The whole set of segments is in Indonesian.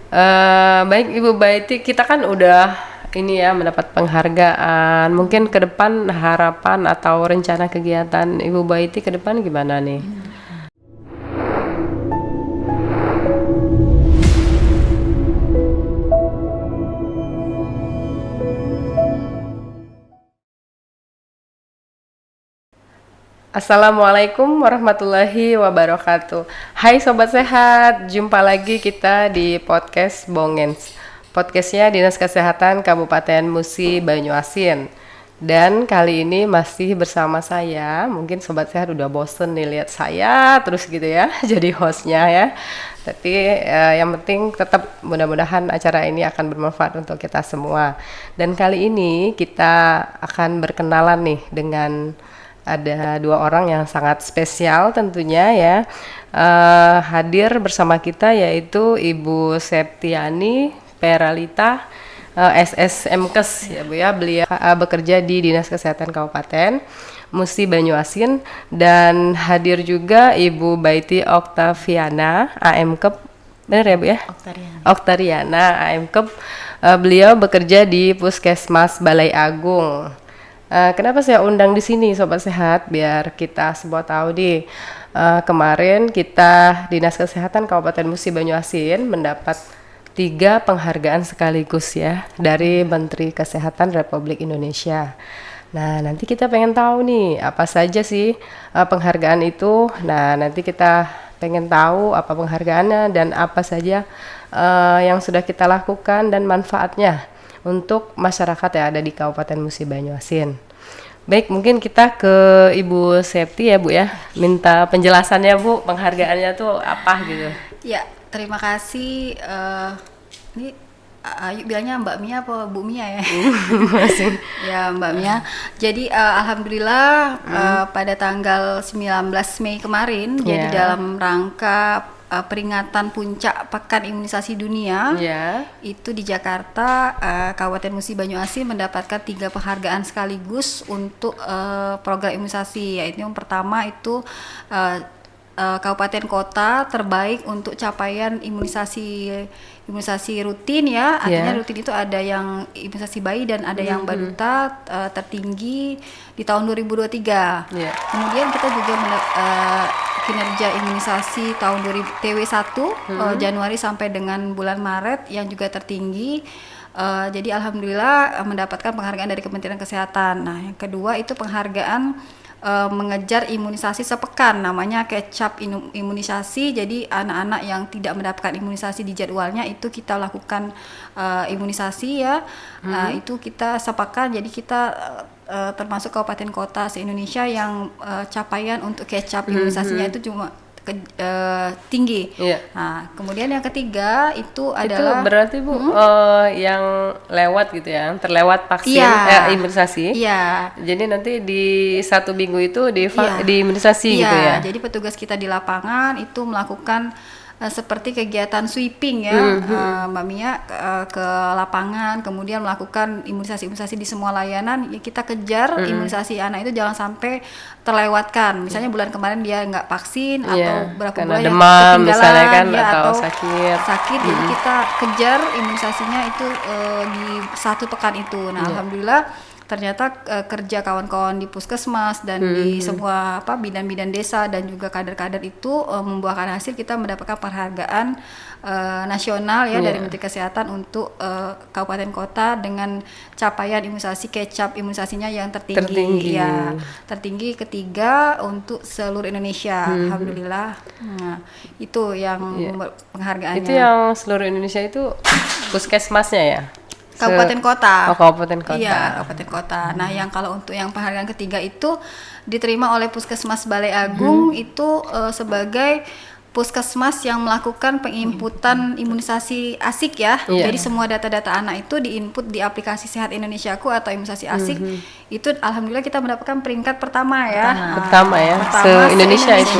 Baik Ibu Baiti, kita kan udah ini ya mendapat penghargaan. Mungkin ke depan harapan atau rencana kegiatan Ibu Baiti ke depan gimana nih? Assalamualaikum warahmatullahi wabarakatuh. Hai Sobat Sehat, jumpa lagi kita di podcast Bongens. Podcastnya Dinas Kesehatan Kabupaten Musi Banyuasin. Dan kali ini masih bersama saya. Mungkin Sobat Sehat udah bosen nih lihat saya terus gitu ya, jadi hostnya ya. Tapi yang penting tetap mudah-mudahan acara ini akan bermanfaat untuk kita semua. Dan kali ini kita akan berkenalan nih dengan ada dua orang yang sangat spesial tentunya ya, hadir bersama kita yaitu Ibu Septiani Peralita, SSMkes ya Bu ya. Beliau bekerja di Dinas Kesehatan Kabupaten Musi Banyuasin, dan hadir juga Ibu Baiti Oktaviana, AMkep, benar ya Bu ya? Oktariana, AMkep. Beliau bekerja di Puskesmas Balai Agung. Kenapa saya undang di sini Sobat Sehat? Biar kita semua tahu nih, kemarin kita Dinas Kesehatan Kabupaten Musi Banyuasin mendapat 3 penghargaan sekaligus ya dari Menteri Kesehatan Republik Indonesia. Nah, nanti kita pengen tahu nih apa saja sih penghargaan itu. Nah, nanti kita pengen tahu apa penghargaannya dan apa saja yang sudah kita lakukan dan manfaatnya untuk masyarakat yang ada di Kabupaten Musi Banyuasin. Baik, mungkin kita ke Ibu Septi ya Bu ya, minta penjelasannya Bu, penghargaannya tuh apa gitu. Ya, terima kasih. Ini Ayu bilangnya Mbak Mia apa Bu Mia ya? Ya, Mbak Mia. Jadi alhamdulillah pada tanggal 19 Mei kemarin, jadi dalam rangka peringatan puncak Pekan Imunisasi Dunia, itu di Jakarta, Kabupaten Musi Banyuasin mendapatkan 3 penghargaan sekaligus untuk program imunisasi. Yaitu yang pertama itu kabupaten kota terbaik untuk capaian imunisasi rutin ya. Artinya rutin itu ada yang imunisasi bayi dan ada yang balita, tertinggi di tahun 2023. Kemudian kita juga kinerja imunisasi tahun TW1 Januari sampai dengan bulan Maret yang juga tertinggi. Jadi alhamdulillah mendapatkan penghargaan dari Kementerian Kesehatan. Nah, yang kedua itu penghargaan mengejar imunisasi sepekan, namanya catch-up imunisasi. Jadi anak-anak yang tidak mendapatkan imunisasi di jadwalnya itu kita lakukan imunisasi ya. Itu kita sepekan, jadi kita termasuk kabupaten kota se-Indonesia yang capaian untuk catch-up imunisasinya itu cuma tinggi. Nah, kemudian yang ketiga itu adalah berarti Bu yang lewat gitu ya, terlewat vaksin imunisasi. Jadi nanti di 1 minggu itu di imunisasi gitu ya. Jadi petugas kita di lapangan itu melakukan seperti kegiatan sweeping ya, Mbak Mia, ke lapangan, kemudian melakukan imunisasi di semua layanan. Ya, kita kejar imunisasi anak itu jangan sampai terlewatkan. Misalnya bulan kemarin dia nggak vaksin atau berapa bulan demam misalnya kan, ya, atau sakit. Jadi kita kejar imunisasinya itu di 1 pekan itu. Nah, alhamdulillah ternyata kerja kawan-kawan di puskesmas dan di semua bidan-bidan desa dan juga kader-kader itu membuahkan hasil. Kita mendapatkan penghargaan nasional ya dari Menteri Kesehatan untuk kabupaten kota dengan capaian imunisasi catch-up imunisasinya yang tertinggi. Ya, tertinggi ketiga untuk seluruh Indonesia. Alhamdulillah. Nah, itu yang penghargaannya. Itu yang seluruh Indonesia itu puskesmasnya ya? Kabupaten kota. Kabupaten kota. Iya, kabupaten kota. Nah, yang kalau untuk yang penghargaan ketiga itu diterima oleh Puskesmas Balai Agung itu sebagai puskesmas yang melakukan penginputan imunisasi ASIK ya. Jadi semua data-data anak itu diinput di aplikasi Sehat Indonesiaku atau imunisasi ASIK. Itu alhamdulillah kita mendapatkan peringkat pertama ya. Pertama se-Indonesia itu.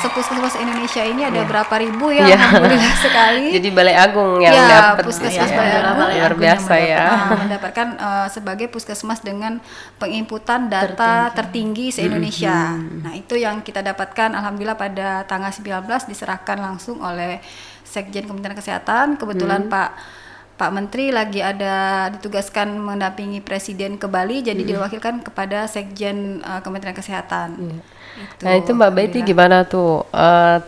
Puskesmas Indonesia ini ada berapa ribu ya, alhamdulillah sekali. Jadi Balai Agung yang dapat. Puskesmas Balai Agung luar biasa ya. Mendapatkan sebagai puskesmas dengan penginputan data tertinggi se-Indonesia. Nah, itu yang kita dapatkan alhamdulillah pada tanggal 19 diserahkan langsung oleh Sekjen Kementerian Kesehatan. Kebetulan Pak Menteri lagi ada ditugaskan mendampingi Presiden ke Bali, jadi diwakilkan kepada Sekjen Kementerian Kesehatan. Nah itu Mbak Baiti gimana tuh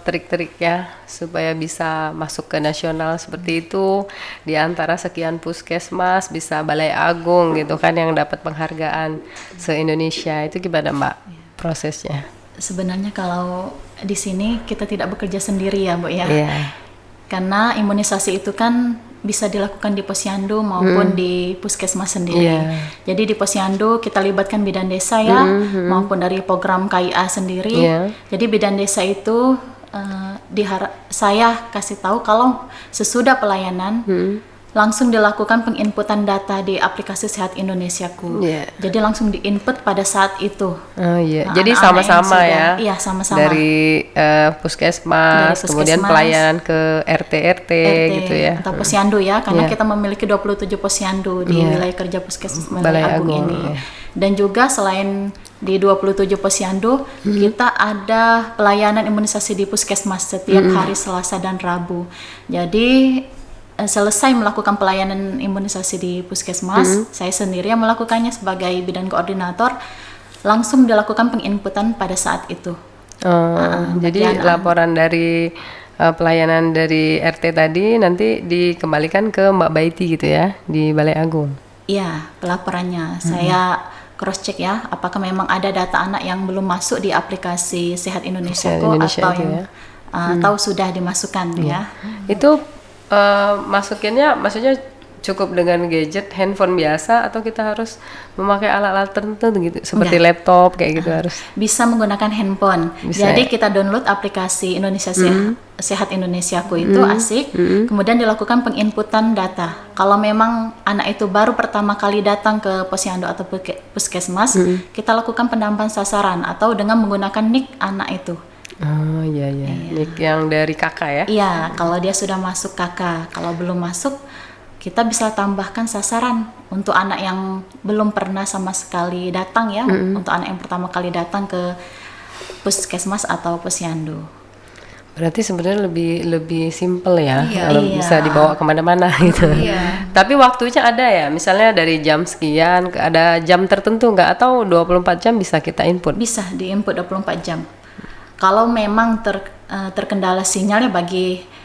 trik-triknya supaya bisa masuk ke nasional seperti itu, di antara sekian puskesmas bisa Balai Agung gitu kan yang dapat penghargaan se-Indonesia, itu gimana Mbak prosesnya? Sebenarnya kalau di sini kita tidak bekerja sendiri ya Bu ya. Iya. Karena imunisasi itu kan bisa dilakukan di posyandu maupun di puskesmas sendiri. Iya. Jadi di posyandu kita libatkan bidan desa ya, maupun dari program KIA sendiri. Iya. Jadi bidan desa itu saya kasih tahu kalau sesudah pelayanan langsung dilakukan penginputan data di aplikasi Sehat Indonesiaku. Iya. Jadi langsung diinput pada saat itu. Oh iya, Nah, jadi anak-anak yang sama-sama sudah- ya. Iya, sama-sama. Dari puskesmas, kemudian puskesmas, pelayanan ke RT gitu ya. atau posyandu ya, karena Iya. kita memiliki 27 posyandu di Iya. wilayah kerja Puskesmas Balai Balai Agung Agung, ini. iya. Dan juga selain di 27 posyandu, kita ada pelayanan imunisasi di puskesmas setiap hari Selasa dan Rabu. Jadi selesai melakukan pelayanan imunisasi di puskesmas, saya sendiri yang melakukannya sebagai bidan koordinator, langsung dilakukan penginputan pada saat itu. Jadi bagian laporan dari pelayanan dari RT tadi nanti dikembalikan ke Mbak Baiti gitu ya di Balai Agung. Iya, pelaporannya saya cross check ya, apakah memang ada data anak yang belum masuk di aplikasi Sehat Indonesia Sehat Indonesia atau itu yang ya. tahu sudah dimasukkan ya. Itu masukinnya maksudnya cukup dengan gadget handphone biasa atau kita harus memakai alat-alat tertentu gitu seperti laptop kayak gitu harus? Bisa menggunakan handphone. Bisa, Jadi ya? kita download aplikasi Indonesia Sehat Indonesiaku itu asik. Kemudian dilakukan penginputan data. Kalau memang anak itu baru pertama kali datang ke posyandu atau puskesmas, kita lakukan pendampingan sasaran atau dengan menggunakan NIK anak itu. Oh iya. Nik yang dari kakak ya? Iya, kalau dia sudah masuk kakak, kalau belum masuk kita bisa tambahkan sasaran untuk anak yang belum pernah sama sekali datang ya, untuk anak yang pertama kali datang ke puskesmas atau posyandu. Berarti sebenarnya lebih simple ya, Iya. kalau Iya. bisa dibawa kemana-mana gitu. Iya. Tapi waktunya ada ya, misalnya dari jam sekian, ada jam tertentu nggak, atau 24 jam bisa kita input? Bisa diinput 24 jam. Kalau memang terkendala sinyalnya bagi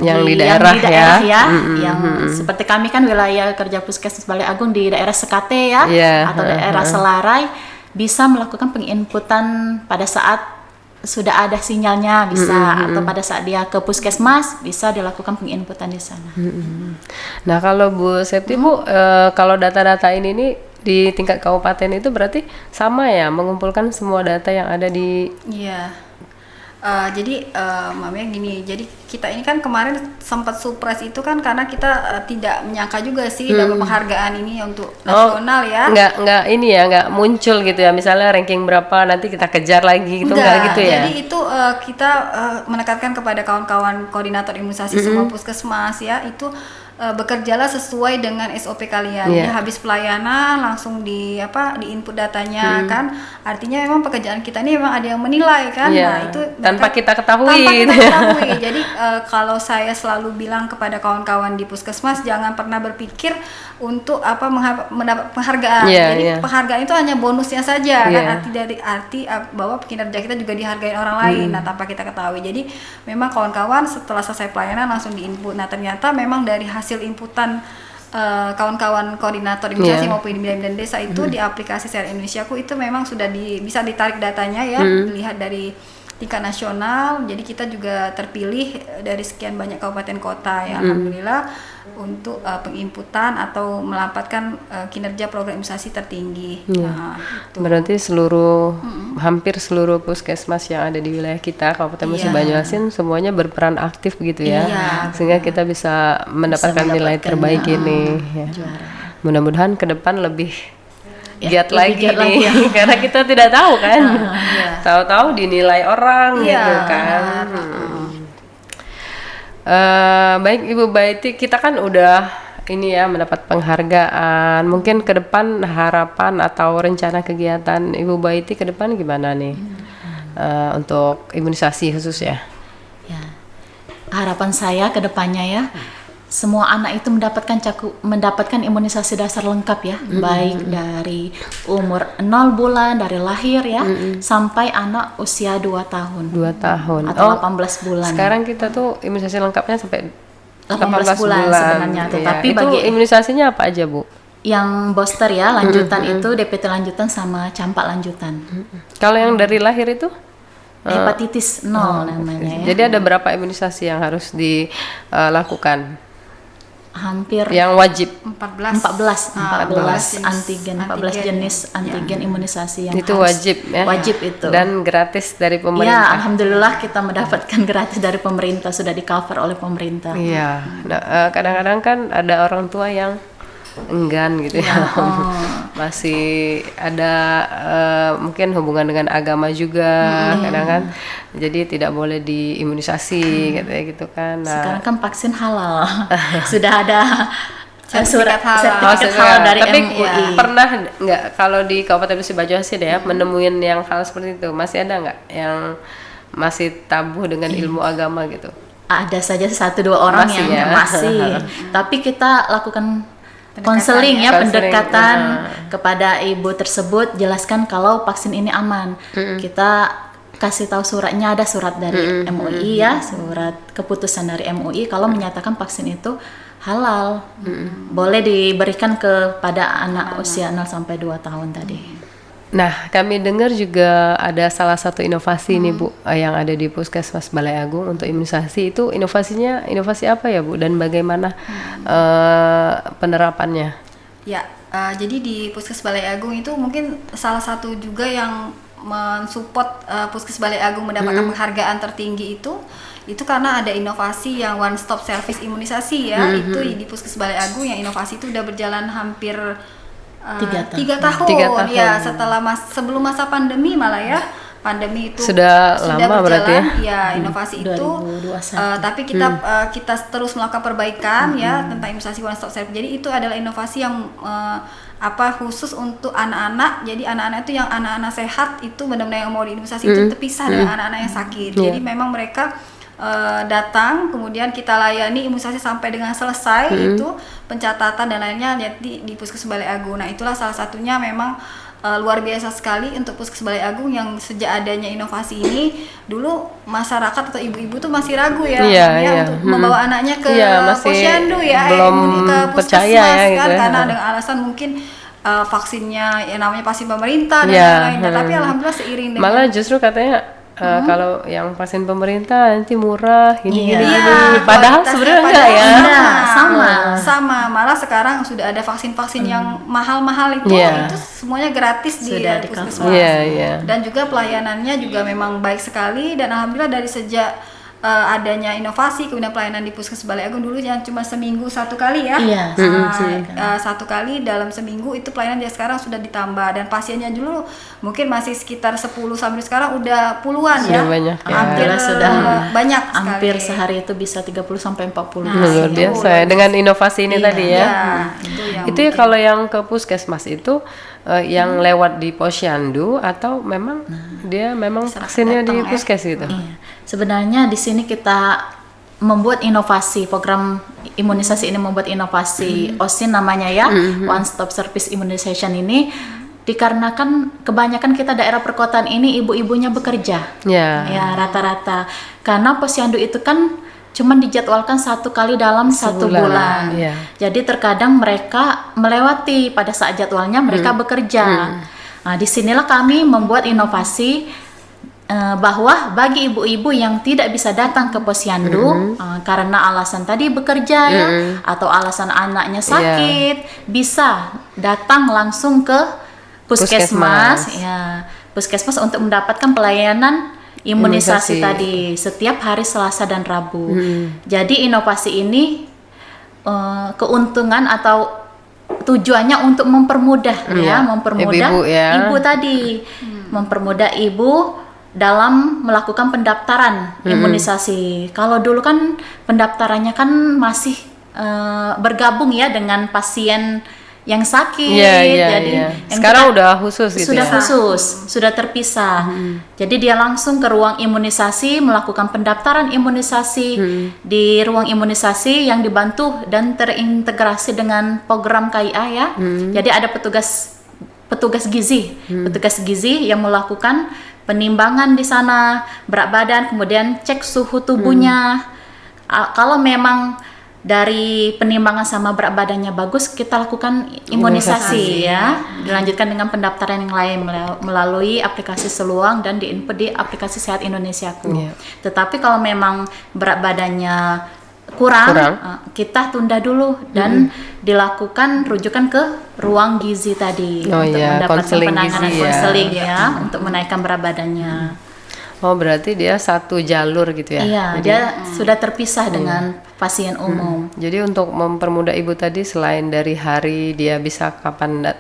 Yang di daerah ya. yang seperti kami kan wilayah kerja Puskesmas Balai Agung di daerah Sekate ya, Iya, atau daerah Selarai, bisa melakukan penginputan pada saat sudah ada sinyalnya bisa, atau pada saat dia ke puskesmas bisa dilakukan penginputan di sana. Nah kalau Bu Septi Bu, kalau data-data ini nih di tingkat kabupaten itu berarti sama ya, mengumpulkan semua data yang ada di... Iya. Jadi mamanya gini, jadi kita ini kan kemarin sempat surprise itu kan karena kita tidak menyangka juga sih dapat penghargaan ini untuk nasional ya. Nggak ini ya, nggak muncul gitu ya, misalnya ranking berapa nanti kita kejar lagi gitu, nggak gitu ya? Jadi itu kita menekankan kepada kawan-kawan koordinator imunisasi semua puskesmas ya, itu bekerjalah sesuai dengan SOP kalian. Iya. Ya, habis pelayanan langsung di input datanya kan. Artinya memang pekerjaan kita ini memang ada yang menilai kan. Iya. Nah, itu Tanpa kita ketahui tanpa kita gitu ya. ketahui. Jadi kalau saya selalu bilang kepada kawan-kawan di puskesmas, jangan pernah berpikir untuk mendapat penghargaan. Iya, Jadi iya. penghargaan itu hanya bonusnya saja kan, Iya. arti bahwa kinerja kita juga dihargai orang lain. Nah, tanpa kita ketahui. Jadi memang kawan-kawan setelah selesai pelayanan langsung diinput. Nah, ternyata memang dari hasil inputan kawan-kawan koordinator imunisasi maupun di bidan desa itu di aplikasi Sehat Indonesiaku itu memang sudah bisa ditarik datanya ya, dilihat dari tingkat nasional. Jadi kita juga terpilih dari sekian banyak kabupaten kota ya, alhamdulillah, untuk penginputan atau melampatkan kinerja program imunisasi tertinggi. Nah, itu. Berarti hampir seluruh puskesmas yang ada di wilayah kita Kabupaten Musi Iya. Banyuasin semuanya berperan aktif begitu ya, Iya, sehingga kita bisa mendapatkan nilai terbaik ini. Ya. Mudah-mudahan ke depan lebih giat lebih lagi giat nih, lagi ya. karena kita tidak tahu kan, iya. tahu-tahu dinilai orang Iya, gitu kan. Baik Ibu Baiti, kita kan udah ini ya mendapat penghargaan. Mungkin ke depan harapan atau rencana kegiatan Ibu Baiti ke depan gimana nih untuk imunisasi khusus ya? Ya. harapan saya ke depannya ya, semua anak itu mendapatkan imunisasi dasar lengkap ya, baik dari umur 0 bulan dari lahir ya, sampai anak usia 2 tahun. 2 tahun. Atau 18 bulan. Sekarang kita tuh imunisasi lengkapnya sampai 18 bulan sebenarnya, tetapi itu bagi imunisasinya apa aja, Bu? yang booster ya, lanjutan itu DPT lanjutan sama campak lanjutan. Kalau yang dari lahir itu? Hepatitis 0 namanya ya. Jadi ada berapa imunisasi yang harus dilakukan? Hampir Yang wajib? 14 jenis antigen imunisasi yang itu harus wajib ya? Wajib itu. Dan gratis dari Ya, pemerintah? alhamdulillah kita mendapatkan gratis dari pemerintah, sudah di cover oleh pemerintah. Iya. Nah, kadang-kadang kan ada orang tua yang enggan gitu ya. Masih ada mungkin hubungan dengan agama juga kadang kan, jadi tidak boleh diimunisasi katanya gitu kan. Nah, Sekarang kan vaksin halal. Sudah ada Sertifikat halal. sertifikat halal dari tapi MUI. pernah nggak kalau di Kabupaten Musi Banyuasin ya menemuin yang hal seperti itu? Masih ada nggak yang masih tabu dengan ilmu agama gitu? Ada saja 1-2 orang Masih yang ya? masih. Tapi kita lakukan konseling ya. ya, Konseling, pendekatan kepada ibu tersebut, jelaskan kalau vaksin ini aman. Kita kasih tahu suratnya, ada surat dari MUI ya, surat keputusan dari MUI kalau menyatakan vaksin itu halal. Boleh diberikan kepada anak usia 0 sampai 2 tahun tadi. Nah, kami dengar juga ada salah satu inovasi nih Bu, yang ada di Puskesmas Balai Agung untuk imunisasi. Itu inovasinya inovasi apa ya Bu, dan bagaimana penerapannya? Ya, jadi di Puskes Balai Agung itu mungkin salah satu juga yang mensupport Puskes Balai Agung mendapatkan penghargaan tertinggi itu karena ada inovasi yang one stop service imunisasi ya. Itu di Puskes Balai Agung yang inovasi itu udah berjalan hampir 3 tahun. 3 tahun Ya, sebelum masa pandemi malah ya. Pandemi itu Sudah lama berjalan, berarti ya inovasi itu 2021. tapi kita terus melakukan perbaikan ya tentang imunisasi one stop service. Jadi itu adalah inovasi yang khusus untuk anak-anak. Jadi anak-anak itu yang anak-anak sehat itu benar-benar yang mau diimunisasi itu terpisah dengan anak-anak yang sakit. Jadi memang mereka datang, kemudian kita layani imunisasi sampai dengan selesai, itu pencatatan dan lainnya di Puskes Balai Agung. Nah, itulah salah satunya memang luar biasa sekali untuk Puskes Balai Agung yang sejak adanya inovasi ini. Dulu masyarakat atau ibu-ibu tuh masih ragu ya, untuk membawa anaknya ke posyandu ya, belum ke percaya puskesmas ya, gitu kan, ya. karena dengan alasan mungkin vaksinnya yang namanya vaksin pemerintah dan lain-lainnya. Tapi alhamdulillah seiring dengan malah justru katanya kalau yang vaksin pemerintah nanti murah gini. Padahal kualitasnya sebenarnya enggak ya. Sama. Malah sekarang sudah ada vaksin-vaksin yang mahal-mahal itu semuanya gratis di puskesmas. Dan juga pelayanannya juga memang baik sekali, dan alhamdulillah dari sejak adanya inovasi kemudian pelayanan di Puskes Balai Agung dulu yang cuma seminggu 1 kali ya. Iya, 1 kali dalam seminggu itu pelayanan, dia sekarang sudah ditambah, dan pasiennya dulu mungkin masih sekitar 10 sampai sekarang udah puluhan sudah ya. Banyak, hampir sudah banyak sekali. Hampir sehari itu bisa 30 sampai 40. Luar biasa ya dengan inovasi ini tadi ya. Itu ya kalau yang ke puskesmas itu yang lewat di posyandu atau memang dia memang vaksinnya di puskes gitu. Iya. Sebenarnya di sini kita membuat inovasi, program imunisasi ini membuat inovasi OSIN namanya ya, One Stop Service Immunization ini, dikarenakan kebanyakan kita daerah perkotaan ini ibu-ibunya bekerja. Ya, rata-rata. Karena posyandu itu kan cuma dijadwalkan 1 kali dalam 1 bulan. Jadi terkadang mereka melewati pada saat jadwalnya mereka bekerja. Nah, disinilah kami membuat inovasi bahwa bagi ibu-ibu yang tidak bisa datang ke posyandu karena alasan tadi bekerja ya, atau alasan anaknya sakit, bisa datang langsung ke puskesmas ya, puskesmas untuk mendapatkan pelayanan imunisasi tadi setiap hari Selasa dan Rabu. Jadi inovasi ini keuntungan atau tujuannya untuk mempermudah mempermudah ibu tadi, mempermudah ibu dalam melakukan pendaftaran imunisasi. Kalau dulu kan pendaftarannya kan masih bergabung ya dengan pasien yang sakit. Jadi Iya. yang Sekarang kita- udah khusus gitu sudah ya. khusus, sudah terpisah. Jadi dia langsung ke ruang imunisasi, melakukan pendaftaran imunisasi di ruang imunisasi yang dibantu dan terintegrasi dengan program KIA ya. Jadi ada petugas gizi yang melakukan penimbangan di sana, berat badan, kemudian cek suhu tubuhnya. Kalau memang dari penimbangan sama berat badannya bagus, kita lakukan imunisasi ya. Dilanjutkan dengan pendaftaran yang lain melalui aplikasi Seluang dan diinput di aplikasi Sehat Indonesiaku. Iya. Tetapi kalau memang berat badannya kurang, kita tunda dulu dan dilakukan rujukan ke ruang gizi tadi Oh untuk iya, mendapatkan konseling penanganan gizi ya. konseling ya untuk menaikkan berat badannya. Oh, berarti dia satu jalur gitu ya. Iya, Jadi, dia sudah terpisah dengan pasien umum. jadi untuk mempermudah ibu tadi, selain dari hari dia bisa kapan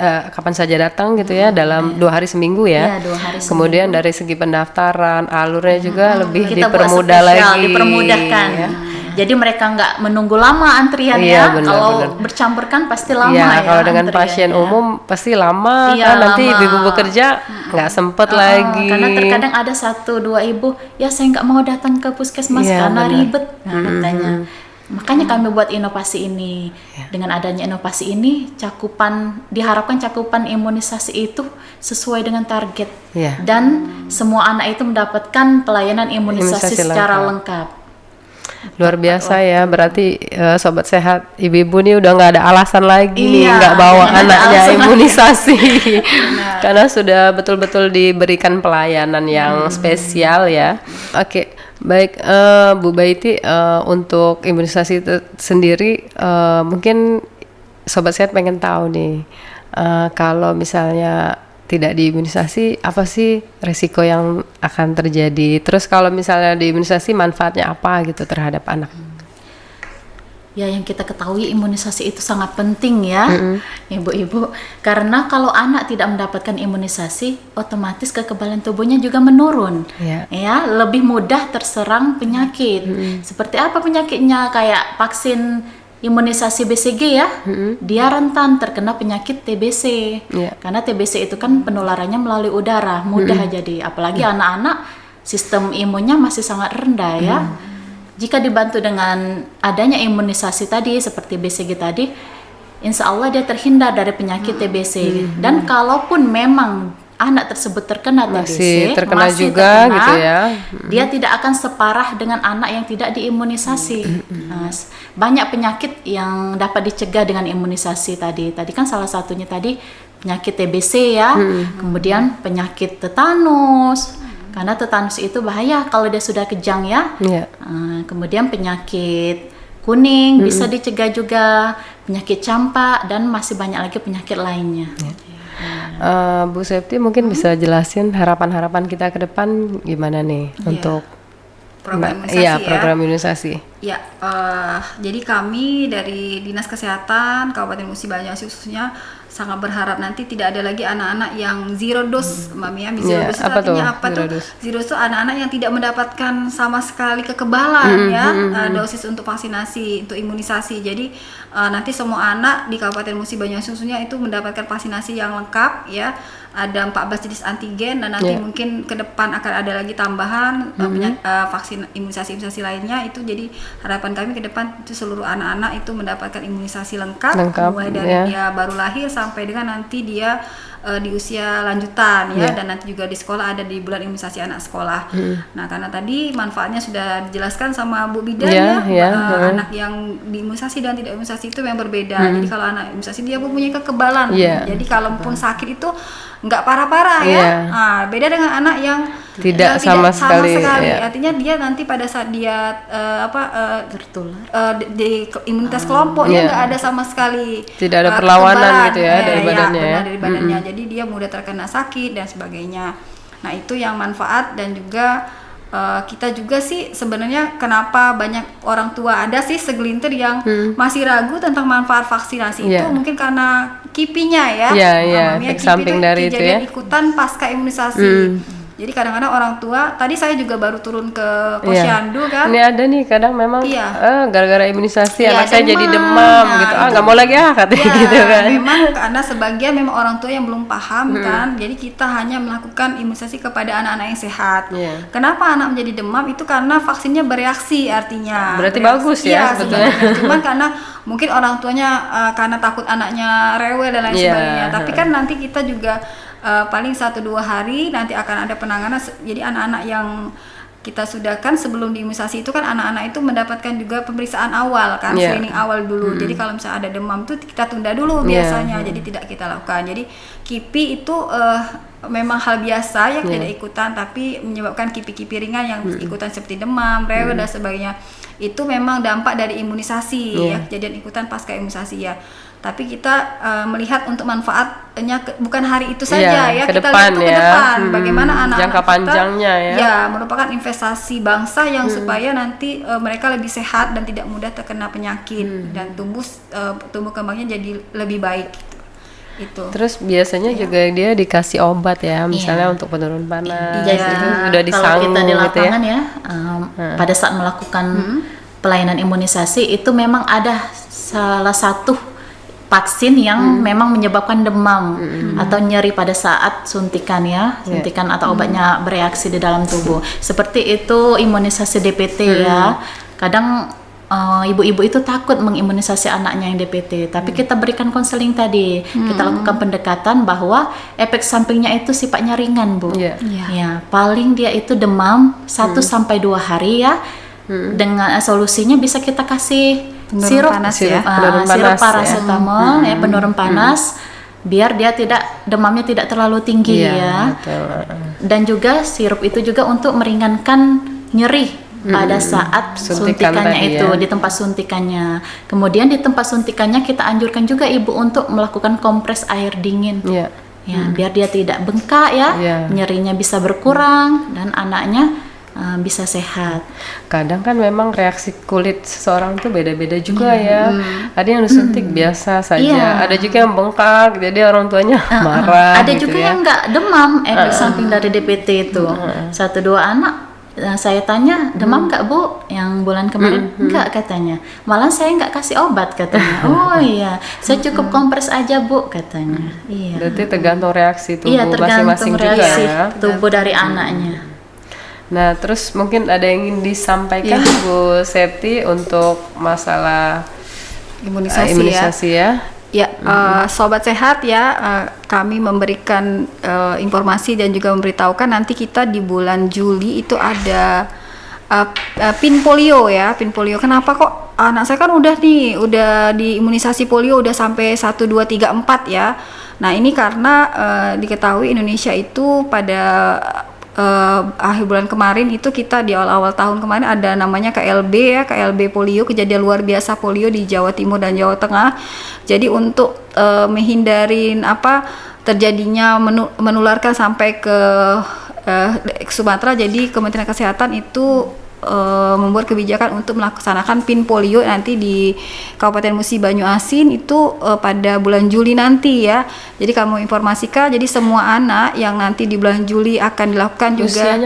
saja datang gitu ya, dalam 2 hari seminggu ya. Iya, 2 hari Kemudian dari segi pendaftaran, alurnya juga lebih Kita buat dipermudah spesial, lagi. dipermudahkan. ya. Jadi mereka nggak menunggu lama antriannya. Iya, benar, Kalau benar. bercampur kan pasti lama Iya, ya. kalau dengan antriannya. pasien umum pasti lama Iya, kan, nanti lama. ibu bekerja nggak sempet lagi. Karena terkadang ada 1-2 ibu, ya saya nggak mau datang ke puskesmas Iya, karena benar. ribet, katanya. Makanya kami buat inovasi ini. Dengan adanya inovasi ini, diharapkan cakupan imunisasi itu sesuai dengan target. Iya. Dan semua anak itu mendapatkan pelayanan imunisasi Imunisasi secara lengkap. lengkap. Luar biasa ya, berarti sobat sehat, ibu-ibu nih udah nggak ada alasan lagi nih Iya, nggak bawa nggak ada anaknya alasan lagi. imunisasi, karena sudah betul-betul diberikan pelayanan yang spesial ya. Oke, baik Bu Baiti, untuk imunisasi itu sendiri, mungkin sobat sehat pengen tahu nih, kalau misalnya tidak diimunisasi, apa sih resiko yang akan terjadi? Terus kalau misalnya diimunisasi, manfaatnya apa gitu terhadap anak? Ya, yang kita ketahui imunisasi itu sangat penting ya, ibu-ibu. Karena kalau anak tidak mendapatkan imunisasi, otomatis kekebalan tubuhnya juga menurun. Ya. Ya, lebih mudah terserang penyakit. Seperti apa penyakitnya? Kayak vaksin imunisasi BCG ya, dia rentan terkena penyakit TBC. Iya. Karena TBC itu kan penularannya melalui udara, mudah jadi. Apalagi anak-anak sistem imunnya masih sangat rendah ya. Jika dibantu dengan adanya imunisasi tadi seperti BCG tadi, insya Allah dia terhindar dari penyakit TBC. Dan kalaupun memang anak tersebut terkena Masih TBC, terkena juga gitu ya. dia tidak akan separah dengan anak yang tidak diimunisasi. Nah, banyak penyakit yang dapat dicegah dengan imunisasi tadi. Tadi kan salah satunya tadi penyakit TBC ya, kemudian penyakit tetanus. Karena tetanus itu bahaya kalau dia sudah kejang ya. Iya. Kemudian penyakit kuning bisa dicegah juga, penyakit campak dan masih banyak lagi penyakit lainnya. Bu Septi mungkin bisa jelasin harapan-harapan kita ke depan gimana nih untuk Program imunisasi iya, ya. program imunisasi. Ya, jadi kami dari Dinas Kesehatan Kabupaten Musi Banyuasin khususnya sangat berharap nanti tidak ada lagi anak-anak yang zero dose, Mbak Mia. Zero Iya, dose itu apa tuh artinya apa zero tuh? dose? Zero dose itu anak-anak yang tidak mendapatkan sama sekali kekebalan ya, dosis untuk vaksinasi, untuk imunisasi. Jadi nanti semua anak di Kabupaten Musi Banyuasin khususnya itu mendapatkan vaksinasi yang lengkap ya. Ada 14 jenis antigen dan nanti mungkin ke depan akan ada lagi tambahan vaksin imunisasi lainnya. Itu jadi harapan kami ke depan itu seluruh anak-anak itu mendapatkan imunisasi lengkap mulai dari dia baru lahir sampai dengan nanti dia di usia lanjutan ya, dan nanti juga di sekolah ada di bulan imunisasi anak sekolah. Nah, karena tadi manfaatnya sudah dijelaskan sama Bu Bidan anak yang diimunisasi dan tidak imunisasi itu yang berbeda. Jadi kalau anak imunisasi dia mempunyai kekebalan. Jadi kalaupun sakit itu nggak parah-parah ya. Nah, beda dengan anak yang tidak sama sekali. Ya. Artinya dia nanti pada saat dia tertular di imunitas kelompoknya nggak ada sama sekali. Tidak ada perlawanan gitu ya dari badannya. Benar, dari badannya. Jadi dia mudah terkena sakit dan sebagainya. Nah, itu yang manfaat dan juga kita juga sih sebenarnya kenapa banyak orang tua ada sih segelintir yang masih ragu tentang manfaat vaksinasi itu mungkin karena kipinya ya. Efek samping dari itu ya. Ikutan pasca imunisasi. Jadi kadang-kadang orang tua, tadi saya juga baru turun ke Posyandu kan. Ini ada nih kadang memang gara-gara imunisasi Iya, anak saya jadi demam Nah, gitu. itu- Nggak mau lagi katanya gitu kan. Memang karena sebagian memang orang tua yang belum paham kan. Jadi kita hanya melakukan imunisasi kepada anak-anak yang sehat. Iya. Kenapa anak menjadi demam? Itu karena vaksinnya bereaksi artinya. Berarti Bereaksi. bagus ya Iya, sebetulnya. sebenarnya. Cuman karena mungkin orang tuanya karena takut anaknya rewel dan lain Iya. sebagainya. Tapi kan nanti kita juga paling 1-2 hari nanti akan ada penanganan. Jadi anak-anak yang kita sudah kan sebelum diimunisasi itu kan anak-anak itu mendapatkan juga pemeriksaan awal kan, screening awal dulu. Jadi kalau misalnya ada demam itu kita tunda dulu biasanya. Jadi tidak kita lakukan. Jadi KIPI itu memang hal biasa yang tidak ikutan, tapi menyebabkan kipi-kipi ringan yang ikutan seperti demam, rewel dan sebagainya. Itu memang dampak dari imunisasi ya, kejadian ikutan pasca imunisasi ya. Tapi kita melihat untuk manfaatnya bukan hari itu saja ya, ke kita depan lihat tuh ya. ke depan bagaimana anak-anak Jangka panjangnya ya merupakan investasi bangsa yang supaya nanti mereka lebih sehat dan tidak mudah terkena penyakit dan tumbuh kembangnya jadi lebih baik itu. Terus biasanya juga dia dikasih obat ya, misalnya untuk penurun panas. Jadi itu udah kalau disanggup kita di gitu ya. lapangan pada saat melakukan pelayanan imunisasi itu memang ada salah satu vaksin yang memang menyebabkan demam atau nyeri pada saat suntikan ya, suntikan atau obatnya bereaksi di dalam tubuh. Seperti itu imunisasi DPT ya. Kadang ibu-ibu itu takut mengimunisasi anaknya yang DPT, tapi kita berikan konseling tadi, kita lakukan pendekatan bahwa efek sampingnya itu sifatnya ringan, Bu. Ya, paling dia itu demam 1-2 hari ya. Dengan solusinya bisa kita kasih sirup panas ya. sirup paracetamol ya, penurun panas biar dia demamnya tidak terlalu tinggi ya. Betul. Dan juga sirup itu juga untuk meringankan nyeri pada saat suntikannya tadi itu ya. di tempat suntikannya. Kemudian di tempat suntikannya kita anjurkan juga ibu untuk melakukan kompres air dingin. Iya. Ya, biar dia tidak bengkak ya, nyerinya bisa berkurang dan anaknya bisa sehat. Kadang kan memang reaksi kulit seseorang tuh beda-beda juga ya. Ada yang disuntik biasa saja, ada juga yang bengkak, jadi orang tuanya marah. Ada gitu juga ya. yang nggak demam, efek samping dari DPT itu. 1-2 anak saya tanya demam nggak Bu yang bulan kemarin? Enggak katanya, malah saya nggak kasih obat katanya. Oh iya, saya cukup kompres aja Bu katanya. Iya. Berarti tergantung reaksi tubuh Iya, tergantung masing-masing juga reaksi ya. tubuh dari anaknya. Nah, terus mungkin ada yang ingin disampaikan Bu Septi untuk masalah imunisasi ya. Ya, sobat sehat ya, kami memberikan informasi dan juga memberitahukan nanti kita di bulan Juli itu ada pin polio ya, pin polio. Kenapa kok anak saya kan udah diimunisasi polio udah sampai 1, 2, 3, 4 ya. Nah, ini karena diketahui Indonesia itu pada akhir bulan kemarin itu kita di awal-awal tahun kemarin ada namanya KLB ya, KLB polio, kejadian luar biasa polio di Jawa Timur dan Jawa Tengah. Jadi untuk menghindarin terjadinya menularkan sampai ke Sumatera, jadi Kementerian Kesehatan itu membuat kebijakan untuk melaksanakan pin polio nanti di Kabupaten Musi Banyuasin itu pada bulan Juli nanti ya. Jadi kamu informasikan, jadi semua anak yang nanti di bulan Juli akan dilakukan juga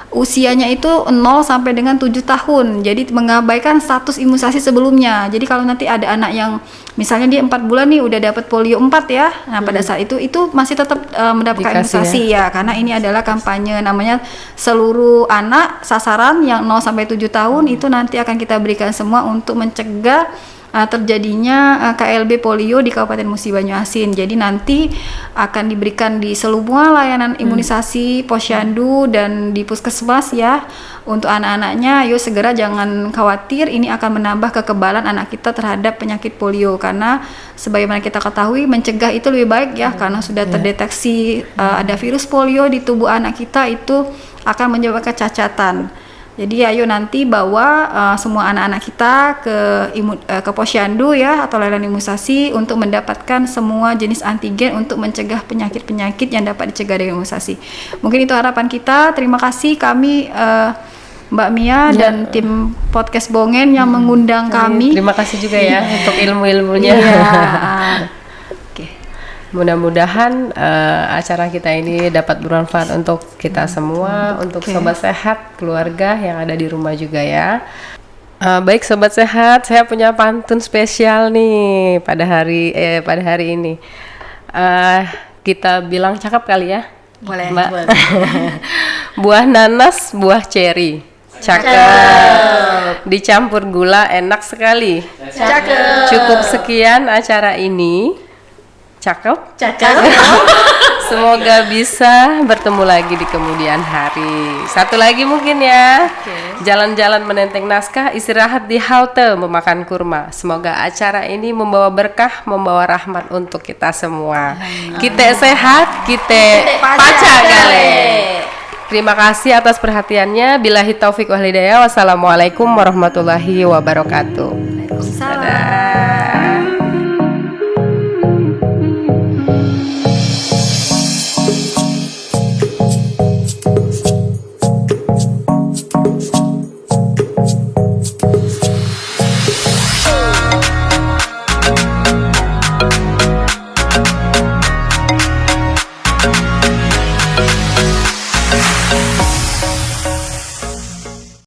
usianya itu 0 sampai dengan 7 tahun. Jadi mengabaikan status imunisasi sebelumnya. Jadi kalau nanti ada anak yang misalnya dia 4 bulan nih udah dapat polio 4 ya. Nah, pada saat itu masih tetap mendapatkan imunisasi ya. Karena ini adalah kampanye namanya seluruh anak sasaran yang 0 sampai 7 tahun itu nanti akan kita berikan semua untuk mencegah terjadinya KLB polio di Kabupaten Musi Banyuasin. Jadi nanti akan diberikan di semua layanan imunisasi Posyandu dan di puskesmas ya. Untuk anak-anaknya, yuk segera jangan khawatir, ini akan menambah kekebalan anak kita terhadap penyakit polio, karena sebagaimana kita ketahui mencegah itu lebih baik ya, karena sudah terdeteksi ada virus polio di tubuh anak kita itu akan menyebabkan kecacatan. Jadi ayo nanti bawa semua anak-anak kita ke Posyandu ya, atau layanan imunisasi untuk mendapatkan semua jenis antigen untuk mencegah penyakit-penyakit yang dapat dicegah dengan imunisasi. Mungkin itu harapan kita. Terima kasih kami Mbak Mia dan tim podcast Bongen yang mengundang kami. Terima kasih juga ya untuk ilmu-ilmunya. Iya. Oke. Mudah-mudahan acara kita ini dapat bermanfaat untuk kita semua, untuk sobat sehat, keluarga yang ada di rumah juga ya. Baik sobat sehat, saya punya pantun spesial nih pada hari ini. Kita bilang cakep kali ya. Boleh. Mbak. Buah nanas, buah ceri. Cakep. Dicampur gula enak sekali. Cakep. Cukup sekian acara ini. Cakep. Semoga bisa bertemu lagi di kemudian hari. Satu lagi mungkin ya. Jalan-jalan menenteng naskah, istirahat di halte memakan kurma. Semoga acara ini membawa berkah, membawa rahmat untuk kita semua. Kita sehat, kita paca gale. Terima kasih atas perhatiannya. Billahi taufik wal hidayah. Wassalamualaikum warahmatullahi wabarakatuh. Waalaikumsalam. Dadah.